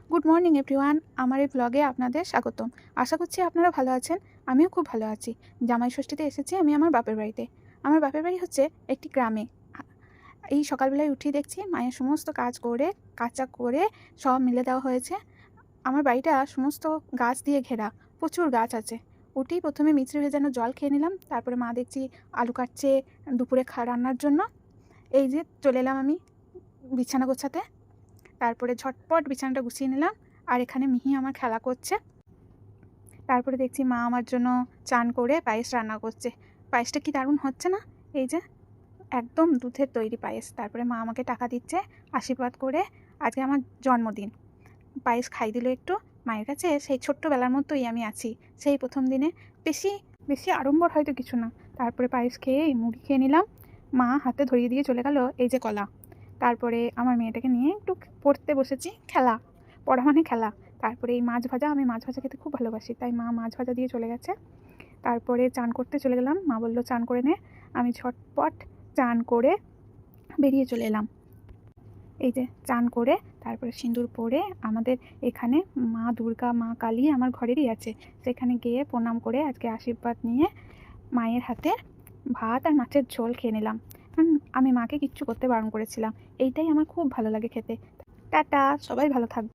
Good morning everyone, আমার এই ব্লগে আপনাদের স্বাগতম। আশা করছি আপনারা ভালো আছেন। আমিও খুব ভালো আছি। জামাই ষষ্ঠীতে এসেছি আমি আমার বাপের বাড়িতে। আমার বাপের বাড়ি হচ্ছে একটি গ্রামে। এই সকালবেলায় উঠেই দেখছি মায়ের সমস্ত কাজ করে কাঁচা করে সব মিলে দেওয়া হয়েছে। আমার বাড়িটা সমস্ত গাছ দিয়ে ঘেরা, প্রচুর গাছ আছে। উঠেই প্রথমে মিছরি ভেজানো জল খেয়ে নিলাম, তারপরে মা দেখছি আলু কাটছে দুপুরে রান্নার জন্য। এই যে চলে এলাম আমি বিছানা গোছাতে, তারপরে ঝটপট বিছানাটা গুছিয়ে নিলাম। আর এখানে মিহি আমার খেলা করছে। তারপরে দেখছি মা আমার জন্য চান করে পায়েস রান্না করছে। পায়েসটা কি দারুণ হচ্ছে না? এই যে একদম দুধের তৈরি পায়েস। তারপরে মা আমাকে টাকা দিচ্ছে আশীর্বাদ করে। আজকে আমার জন্মদিন, পায়েস খাই দিল একটু। মায়ের কাছে সেই ছোট্টবেলার মতোই আমি আছি, সেই প্রথম দিনে। বেশি বেশি আড়ম্বর হয়তো কিছু না। তারপরে পায়েস খেয়ে মুড়ি খেয়ে নিলাম। মা হাতে ধরিয়ে দিয়ে চলে গেল এই যে কলা। তারপরে আমার মেয়েটাকে নিয়ে একটু পড়তে বসেছি। পড়া মানে খেলা। তারপরে এই মাছ ভাজা, আমি মাছ ভাজা খেতে খুব ভালোবাসি, তাই মা মাছ ভাজা দিয়ে চলে গেছে। তারপরে চান করতে চলে গেলাম। মা বললো চান করে নে। আমি ঝটপট চান করে বেরিয়ে চলে এলাম। এই যে চান করে তারপরে সিঁদুর পরে আমাদের এখানে মা দুর্গা মা কালী আমার ঘরেরই আছে, সেখানে গিয়ে প্রণাম করে আজকে আশীর্বাদ নিয়ে মায়ের হাতে ভাত আর মাছের ঝোল খেয়ে নিলাম। আমি মাকে কিচ্ছু করতে বারণ করেছিলাম। এইটাই আমার খুব ভালো লাগে খেতে। টাটা, সবাই ভালো থাকবে।